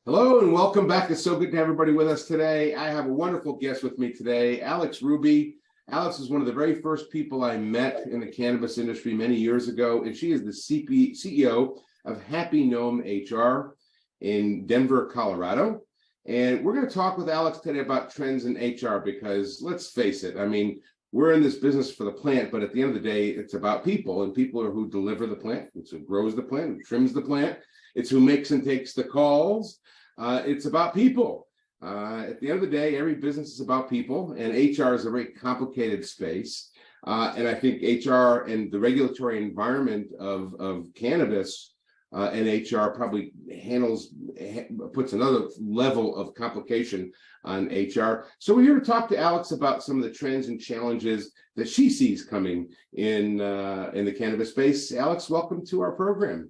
Hello and welcome back. It's so good to have everybody with us today. I have a wonderful guest with me today, Alex Ruby. Alex is one of the very first people I met in the cannabis industry many years ago, and she is the CEO of Happy Gnome HR in Denver, Colorado. And we're going to talk with Alex today about trends in HR because let's face it, I mean, we're in this business for the plant, but at the end of the day, it's about people, and people are who deliver the plant. It's who grows the plant, who trims the plant. It's who makes and takes the calls. It's about people. At the end of the day, every business is about people, and HR is a very complicated space. And I think HR and the regulatory environment of cannabis and HR probably puts another level of complication on HR. So we're here to talk to Alex about some of the trends and challenges that she sees coming in the cannabis space. Alex, welcome to our program.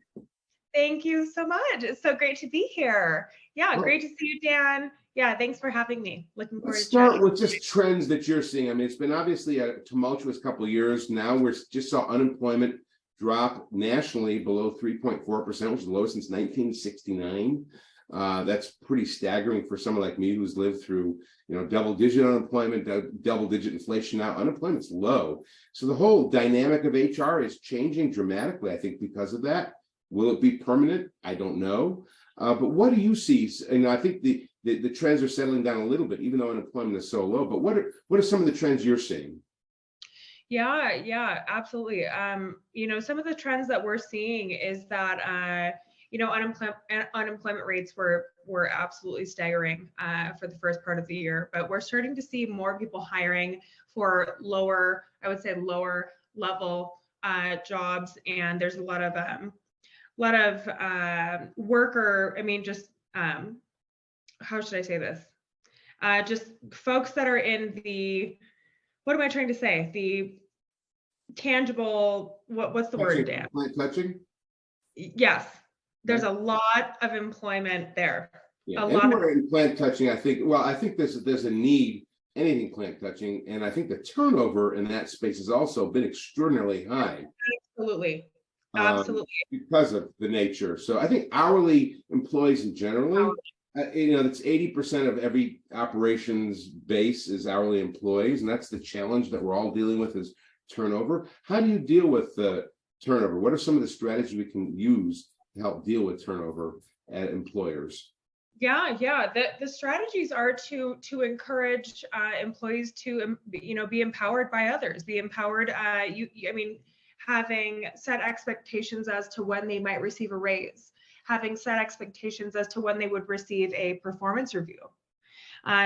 Thank you so much. It's so great to be here. Yeah, great to see you, Dan. Yeah, thanks for having me. Looking forward to start with just trends that you're seeing. I mean, it's been obviously a tumultuous couple of years. Now we're just saw unemployment drop nationally below 3.4%, which is the lowest since 1969. That's pretty staggering for someone like me who's lived through, double-digit unemployment, double-digit inflation. Now unemployment's low. So the whole dynamic of HR is changing dramatically, I think, because of that. Will it be permanent? I don't know. But what do you see? And I think the trends are settling down a little bit, even though unemployment is so low. But what are some of the trends you're seeing? Yeah, absolutely. Some of the trends that we're seeing is that unemployment rates were absolutely staggering for the first part of the year, but we're starting to see more people hiring for lower level jobs, and there's a lot of worker, how should I say this? Just folks that are in the, what am I trying to say? The tangible, what's the word, Dan? Plant touching? Yes, there's a lot of employment there. Yeah, anywhere in plant touching, I think there's a need, anything plant touching, and I think the turnover in that space has also been extraordinarily high. Absolutely. Because of the nature. So I think hourly employees in general, it's 80% of every operations base is hourly employees, and that's the challenge that we're all dealing with is turnover. How do you deal with the turnover? What are some of the strategies we can use to help deal with turnover at employers? Yeah. The strategies are to encourage employees to be empowered by others, be empowered. Having set expectations as to when they might receive a raise, having set expectations as to when they would receive a performance review.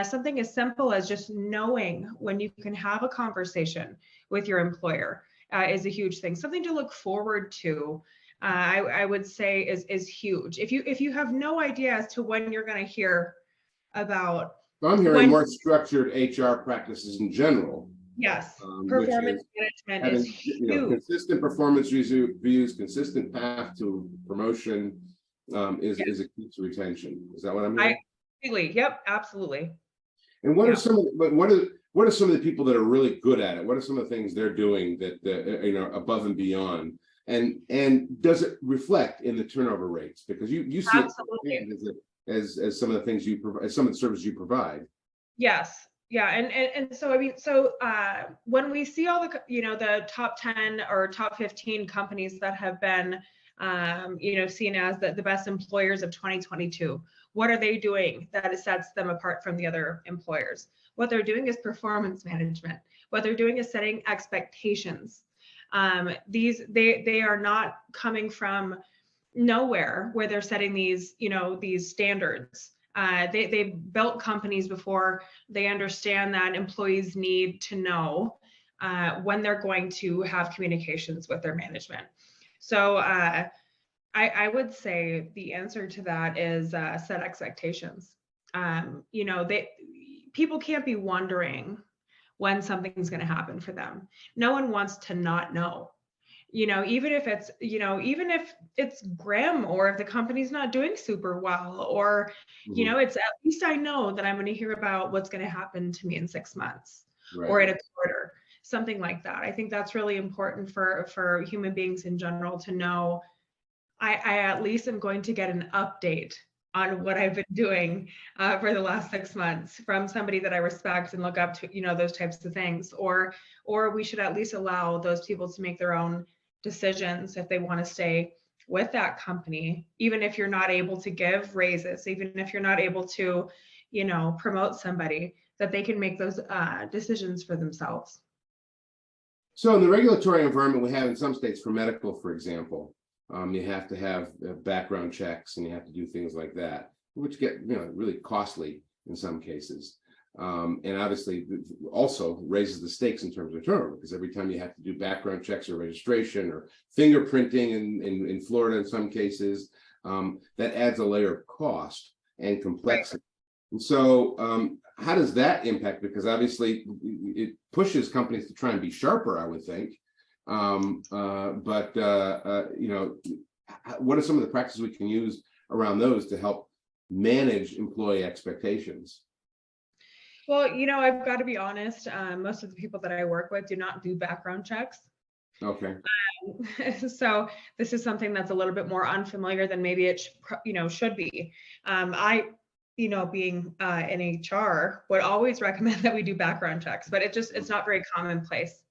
Something as simple as just knowing when you can have a conversation with your employer is a huge thing. Something to look forward to, I would say is huge. If you have no idea as to when you're going to hear about, I'm hearing more structured HR practices in general. Yes, performance management is huge. Consistent performance reviews, consistent path to promotion is a key to retention. Is that what I'm hearing? Absolutely. Yep, absolutely. And what are some of the people that are really good at it? What are some of the things they're doing that above and beyond? And does it reflect in the turnover rates? Because you see it as some of the things you provide, some of the services you provide. Yes. Yeah, and so when we see all the top 10 or top 15 companies that have been seen as the best employers of 2022, what are they doing that sets them apart from the other employers? What they're doing is performance management. What they're doing is setting expectations. They are not coming from nowhere where they're setting these standards. They've built companies before. They understand that employees need to know when they're going to have communications with their management. So I would say the answer to that is set expectations. People can't be wondering when something's going to happen for them. No one wants to not know. Even if it's grim, or if the company's not doing super well, or it's at least I know that I'm going to hear about what's going to happen to me in 6 months, right, or in a quarter, something like that. I think that's really important for human beings in general to know. I at least am going to get an update on what I've been doing for the last 6 months from somebody that I respect and look up to, those types of things. Or we should at least allow those people to make their own decisions if they want to stay with that company, even if you're not able to give raises, even if you're not able to, promote somebody, that they can make those decisions for themselves. So in the regulatory environment we have in some states for medical, for example, you have to have background checks and you have to do things like that, which get really costly in some cases. And obviously also raises the stakes in terms of turnover, because every time you have to do background checks or registration or fingerprinting in Florida in some cases, that adds a layer of cost and complexity. Right. And so how does that impact? Because obviously it pushes companies to try and be sharper, I would think. But what are some of the practices we can use around those to help manage employee expectations? Well, I've got to be honest. Most of the people that I work with do not do background checks. Okay. So this is something that's a little bit more unfamiliar than maybe it should be. I, being in HR, would always recommend that we do background checks, but it's not very commonplace.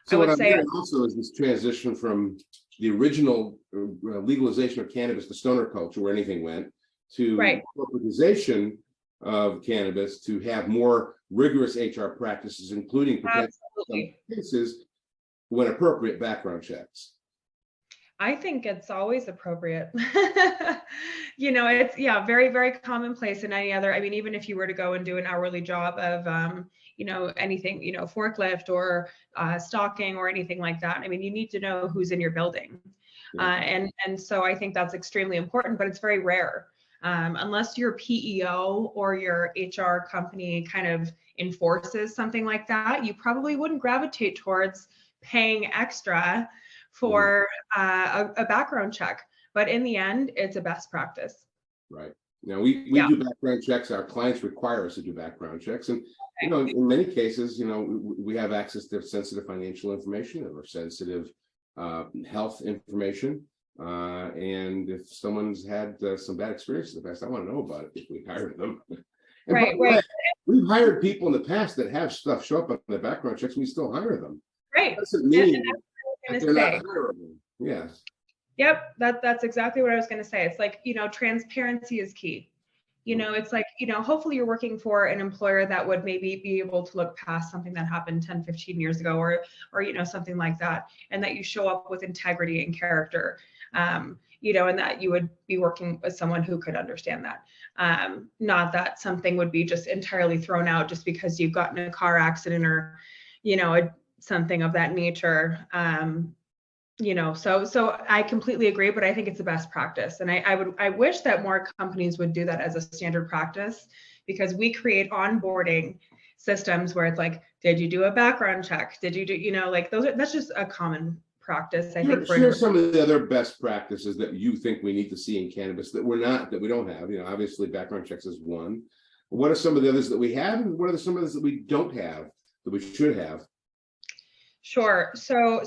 So what I'm hearing also is this transition from the original legalization of cannabis, the stoner culture, where anything went, to corporatization of cannabis, to have more rigorous HR practices, including potential cases, when appropriate, background checks. I think it's always appropriate. It's very, very commonplace in any other. I mean, even if you were to go and do an hourly job of, anything, forklift or stocking or anything like that. I mean, you need to know who's in your building. Yeah. And so I think that's extremely important, but it's very rare. Unless your PEO or your HR company kind of enforces something like that, you probably wouldn't gravitate towards paying extra for a background check. But in the end, it's a best practice. Right. Now we do background checks. Our clients require us to do background checks, and in many cases, we have access to sensitive financial information or sensitive health information. And if someone's had some bad experiences in the past, I want to know about it if we hire them. And right. We've hired people in the past that have stuff show up on the background checks, and we still hire them. Right. That doesn't mean that they're not hireable. Yes. Yep, that's exactly what I was going to say. It's like, transparency is key. It's like, hopefully you're working for an employer that would maybe be able to look past something that happened 10, 15 years ago or something like that. And that you show up with integrity and character, and that you would be working with someone who could understand that. Not that something would be just entirely thrown out just because you've gotten in a car accident or, something of that nature. So I completely agree, but I think it's the best practice. And I wish that more companies would do that as a standard practice, because we create onboarding systems where it's like, did you do a background check? Did you do, that's just a common practice. I think share some of the other best practices that you think we need to see in cannabis that we don't have. Obviously background checks is one. What are some of the others that we have, and what are some of those that we don't have that we should have? Sure. So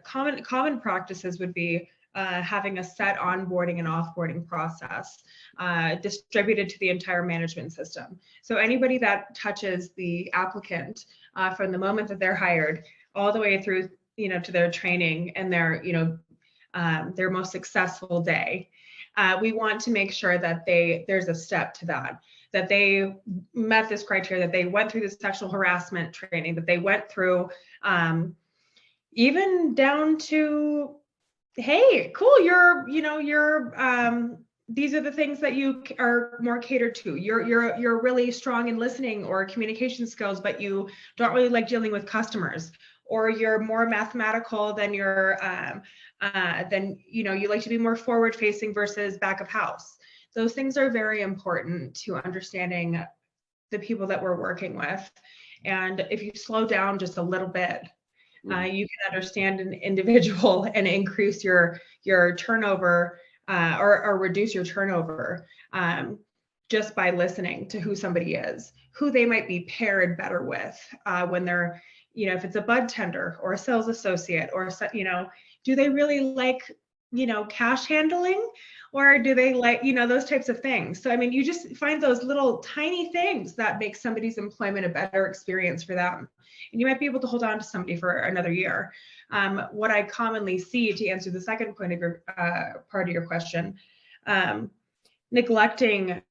common practices would be having a set onboarding and offboarding process distributed to the entire management system. So anybody that touches the applicant from the moment that they're hired all the way through, to their training and their most successful day, we want to make sure that there's a step to that they met this criteria, that they went through the sexual harassment training, that they went through even down to, hey, cool, you're these are the things that you are more catered to. You're really strong in listening or communication skills, but you don't really like dealing with customers, or you're more mathematical than you like to be more forward facing versus back of house. Those things are very important to understanding the people that we're working with. And if you slow down just a little bit, you can understand an individual and increase your turnover or reduce your turnover just by listening to who somebody is, who they might be paired better with when they're, if it's a bud tender or a sales associate, or, do they really like cash handling, or do they like, those types of things? So, I mean, you just find those little tiny things that make somebody's employment a better experience for them. And you might be able to hold on to somebody for another year. What I commonly see, to answer the second point of your part of your question, neglecting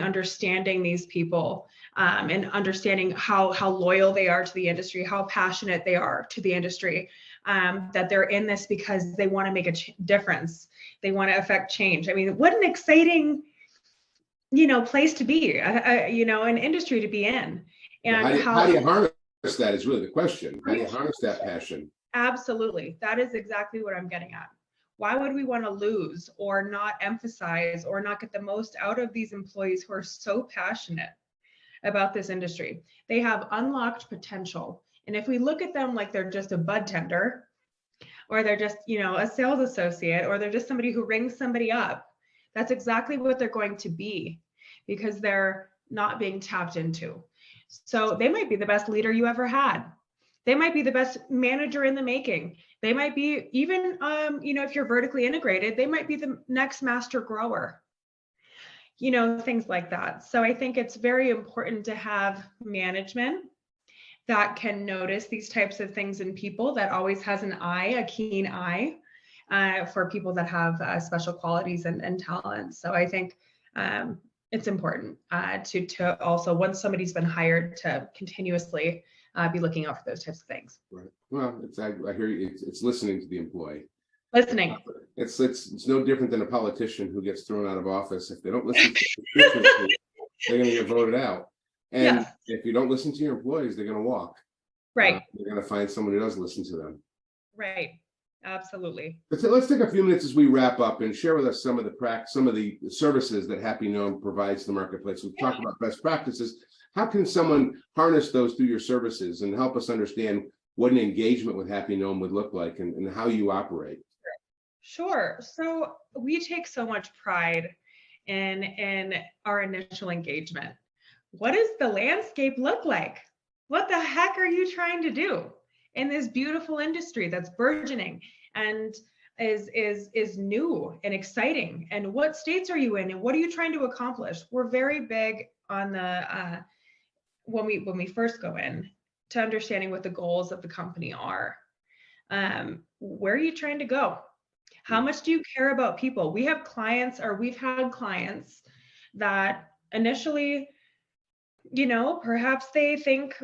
understanding these people, and understanding how loyal they are to the industry, how passionate they are to the industry, that they're in this because they want to make a difference. They want to affect change. I mean, what an exciting, place to be, an industry to be in. And how do you harness that is really the question. How do you harness that passion? Absolutely. That is exactly what I'm getting at. Why would we want to lose or not emphasize or not get the most out of these employees who are so passionate about this industry? They have unlocked potential. And if we look at them like they're just a bud tender, or they're just, a sales associate, or they're just somebody who rings somebody up, that's exactly what they're going to be, because they're not being tapped into. So they might be the best leader you ever had. They might be the best manager in the making. They might be even, if you're vertically integrated, they might be the next master grower, things like that. So I think it's very important to have management that can notice these types of things in people, that always has an eye, a keen eye, for people that have special qualities and talents. So I think it's important to also, once somebody's been hired, to continuously be looking out for those types of things. Right. Well, I hear you. It's listening to the employee. Listening. It's no different than a politician who gets thrown out of office. If they don't listen to the they're going to get voted out. And yes, if you don't listen to your employees, they're going to walk. Right. They're going to find someone who does listen to them. Right. Absolutely. Let's take a few minutes as we wrap up and share with us some of the services that Happy Gnome provides the marketplace. We've talked about best practices. How can someone harness those through your services and help us understand what an engagement with Happy Gnome would look like and how you operate? Sure. So we take so much pride in our initial engagement. What does the landscape look like? What the heck are you trying to do in this beautiful industry that's burgeoning and is new and exciting? And what states are you in? And what are you trying to accomplish? We're very big on the when we first go in, to understanding what the goals of the company are. Where are you trying to go? How much do you care about people? We've had clients that initially, perhaps they think,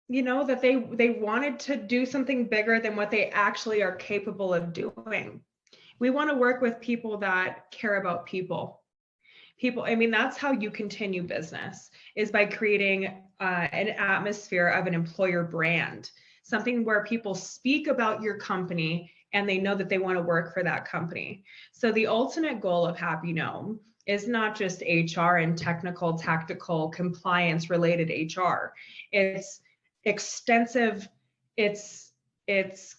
that they wanted to do something bigger than what they actually are capable of doing. We want to work with people that care about people. I mean, that's how you continue business, is by creating an atmosphere of an employer brand, something where people speak about your company and they know that they want to work for that company. So the ultimate goal of Happy Gnome is not just HR and technical, tactical, compliance related HR. It's extensive. It's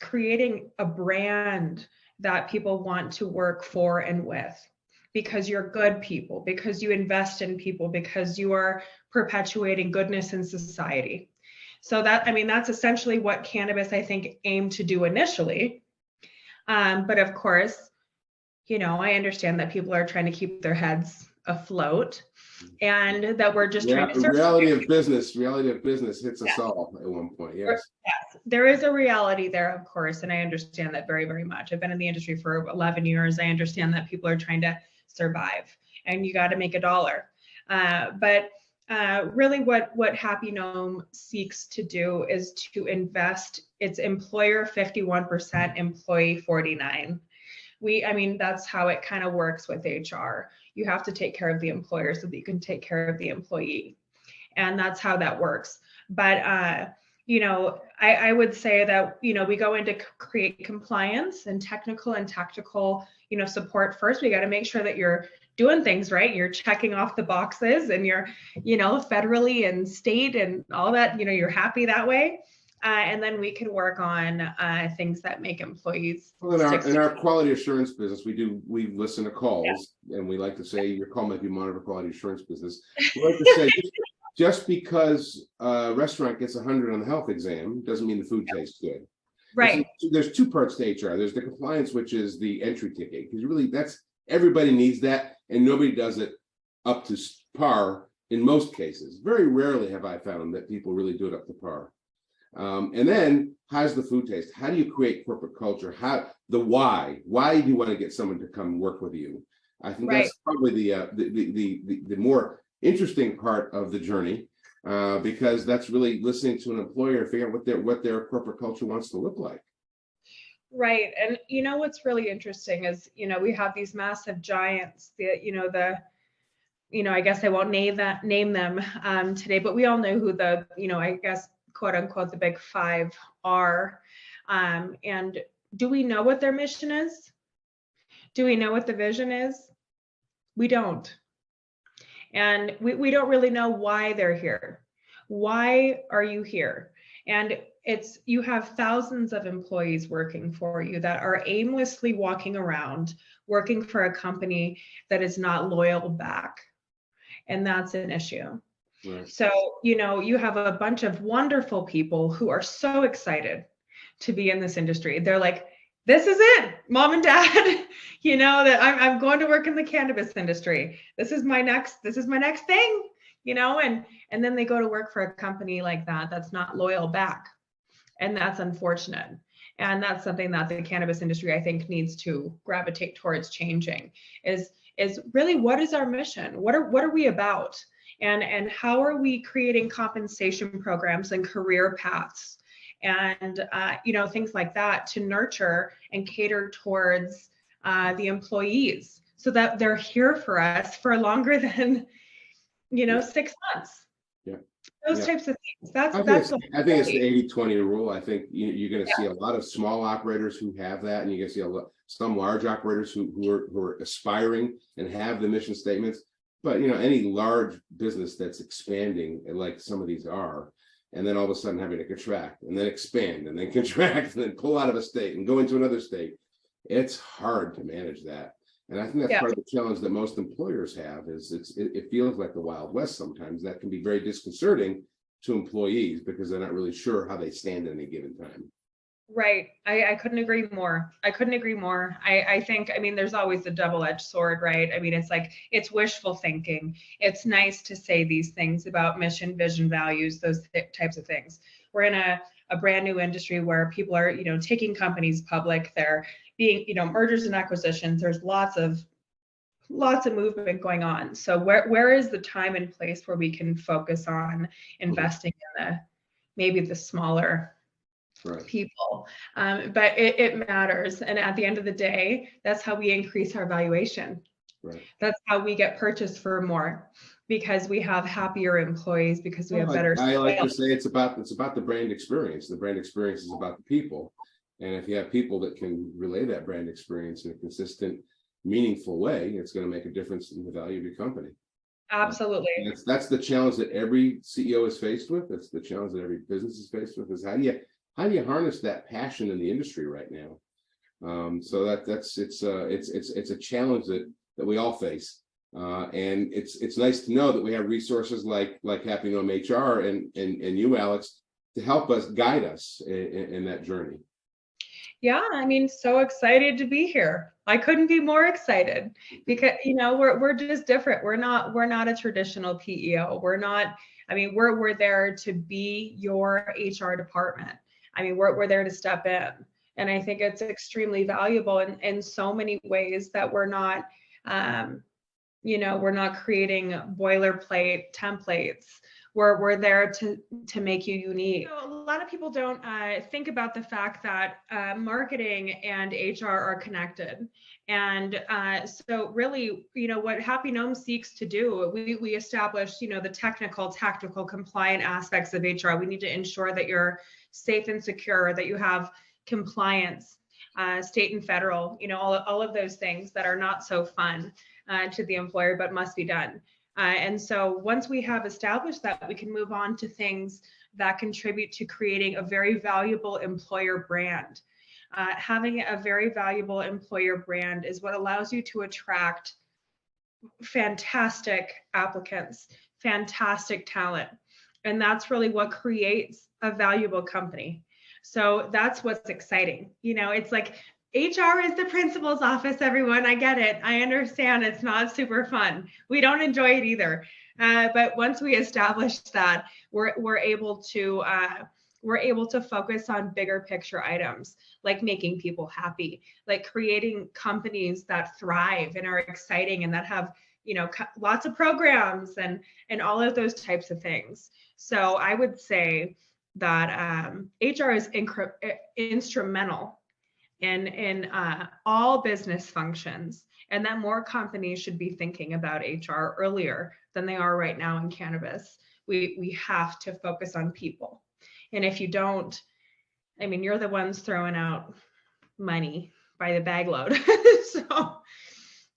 creating a brand that people want to work for and with, because you're good people, because you invest in people, because you are perpetuating goodness in society. So that's essentially what cannabis, I think, aimed to do initially. But of course, I understand that people are trying to keep their heads afloat, and that we're just trying to serve. Reality of business hits us all at one point. Yes. Yes, there is a reality there, of course, and I understand that very, very much. I've been in the industry for 11 years. I understand that people are trying to survive, and you got to make a dollar. But really, what Happy Gnome seeks to do is to invest. It's employer 51%, employee 49%. That's how it kind of works with HR. You have to take care of the employer so that you can take care of the employee. And that's how that works. But, I would say that, we go into create compliance and technical and tactical, support first. We got to make sure that you're doing things right. You're checking off the boxes, and you're, federally and state and all that, you're happy that way. And then we can work on things that make employees. Well, in our quality assurance business, we listen to calls, and we like to say your call might be monitored quality assurance business. We like to say just because a restaurant gets 100 on the health exam doesn't mean the food tastes good. Right. There's two parts to HR. There's the compliance, which is the entry ticket, because really everybody needs that, and nobody does it up to par in most cases. Very rarely have I found that people really do it up to par. And then, how's the food taste? How do you create corporate culture? Why do you want to get someone to come work with you? I think that's probably the more interesting part of the journey, because that's really listening to an employer and figuring out what their corporate culture wants to look like. Right. And what's really interesting is, we have these massive giants, I guess I won't name them today, but we all know who the, I guess, quote unquote, the big five are. And do we know what their mission is? Do we know what the vision is? We don't. And we don't really know why they're here. Why are you here? And you have thousands of employees working for you that are aimlessly walking around, working for a company that is not loyal back. And that's an issue. Right. So, you have a bunch of wonderful people who are so excited to be in this industry. They're like, this is it, mom and dad, that I'm going to work in the cannabis industry. This is my next thing, and then they go to work for a company like that's not loyal back. And that's unfortunate. And that's something that the cannabis industry, I think, needs to gravitate towards changing is really, what is our mission? What are we about? And how are we creating compensation programs and career paths and things like that to nurture and cater towards the employees so that they're here for us for longer than 6 months. Yeah. Those types of things. I think it's the 80-20 rule. I think you're going to see a lot of small operators who have that, and you're going to see some large operators who are aspiring and have the mission statements. But any large business that's expanding, like some of these are, and then all of a sudden having to contract and then expand and then contract and then pull out of a state and go into another state, it's hard to manage that. And I think that's part of the challenge that most employers have is it feels like the Wild West sometimes. That can be very disconcerting to employees because they're not really sure how they stand at any given time. Right. I couldn't agree more. I think, there's always a double-edged sword, right? It's like, it's wishful thinking. It's nice to say these things about mission, vision, values, those types of things. We're in a brand new industry where people are, taking companies public. They're being, mergers and acquisitions. There's lots of movement going on. So where is the time and place where we can focus on investing in maybe the smaller people, but it matters. And at the end of the day, that's how we increase our valuation. Right. That's how we get purchased for more, because we have happier employees, because we have better. I like to say it's about the brand experience. The brand experience is about the people, and if you have people that can relay that brand experience in a consistent, meaningful way, it's going to make a difference in the value of your company. Absolutely. That's the challenge that every CEO is faced with. That's the challenge that every business is faced with. Is how do you harness that passion in the industry right now? So it's a challenge that we all face, and it's nice to know that we have resources like Happy Gnome HR and you, Alex, to help us guide us in that journey. Yeah, so excited to be here. I couldn't be more excited because we're just different. We're not a traditional PEO. We're not. We're there to be your HR department. We're there to step in, and I think it's extremely valuable in so many ways that we're not, we're not creating boilerplate templates. We're there to make you unique. A lot of people don't think about the fact that marketing and HR are connected, and so really, what Happy Gnome seeks to do, we establish, the technical, tactical, compliant aspects of HR. We need to ensure that you're safe and secure, that you have compliance, state and federal, all of those things that are not so fun to the employer, but must be done. And so once we have established that, we can move on to things that contribute to creating a very valuable employer brand. Having a very valuable employer brand is what allows you to attract fantastic applicants, fantastic talent. And that's really what creates a valuable company. So that's what's exciting. You know, it's like HR is the principal's office, everyone. I get it. I understand it's not super fun. We don't enjoy it either. But once we establish that, we're able to focus on bigger picture items, like making people happy, like creating companies that thrive and are exciting and that have, you know, lots of programs and all of those types of things. So I would say that HR is instrumental in all business functions, and that more companies should be thinking about HR earlier than they are right now in cannabis. We have to focus on people, and if you don't, I mean, you're the ones throwing out money by the bag load. So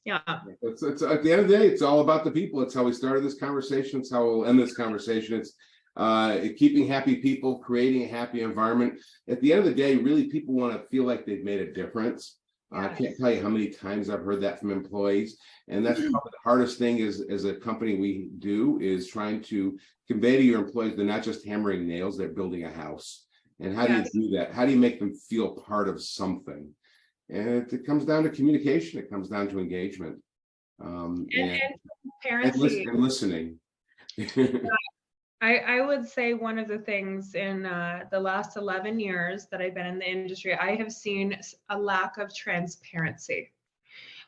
yeah, it's at the end of the day, it's all about the people. It's how we started this conversation. It's how we'll end this conversation. It's keeping happy people, creating a happy environment. At the end of the day, really, people want to feel like they've made a difference. I can't tell you how many times I've heard that from employees, and that's probably the hardest thing is, as a company we do, is trying to convey to your employees they're not just hammering nails, they're building a house. And how do you do that? How do you make them feel part of something? And it comes down to communication. It comes down to engagement, and transparency and listening. I would say one of the things in the last 11 years that I've been in the industry, I have seen a lack of transparency.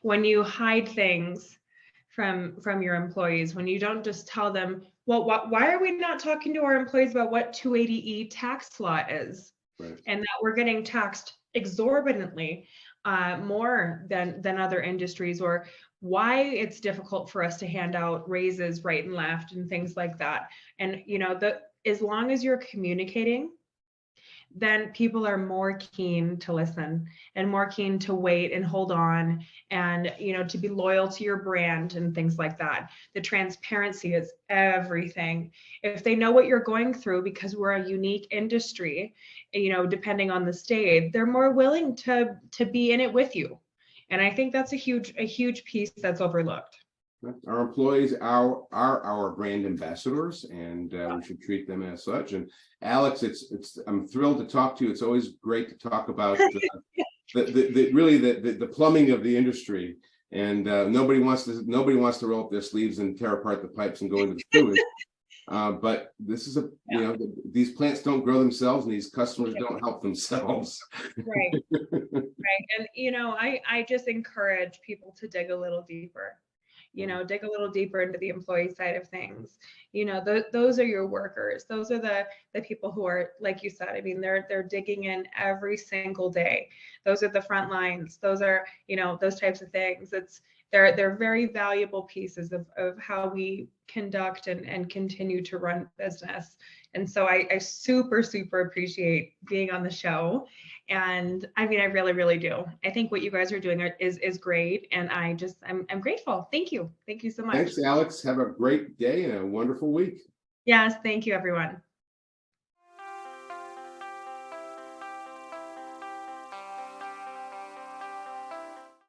When you hide things from your employees, when you don't just tell them, well, why are we not talking to our employees about what 280E tax law is? Right. And that we're getting taxed exorbitantly more than other industries, or why it's difficult for us to hand out raises right and left and things like that. And, you know, as long as you're communicating, then people are more keen to listen and more keen to wait and hold on and, you know, to be loyal to your brand and things like that. The transparency is everything. If they know what you're going through, because we're a unique industry, you know, depending on the state, they're more willing to be in it with you. And I think that's a huge piece that's overlooked. Our employees are our brand ambassadors, and we should treat them as such. And Alex, I'm thrilled to talk to you. It's always great to talk about the plumbing of the industry. And nobody wants to roll up their sleeves and tear apart the pipes and go into the sewage. But this is you know, these plants don't grow themselves, and these customers don't help themselves. Right. Right. And, you know, I just encourage people to dig a little deeper. You know, dig a little deeper into the employee side of things. You know, those are your workers. Those are the people who are, like you said, I mean, they're digging in every single day. Those are the front lines. Those are, you know, those types of things. They're very valuable pieces of how we conduct and continue to run business. And so I super appreciate being on the show. And I mean, I really do. I think what you guys are doing is great. And I'm grateful. Thank you. Thank you so much. Thanks, Alex. Have a great day and a wonderful week. Yes. Thank you, everyone.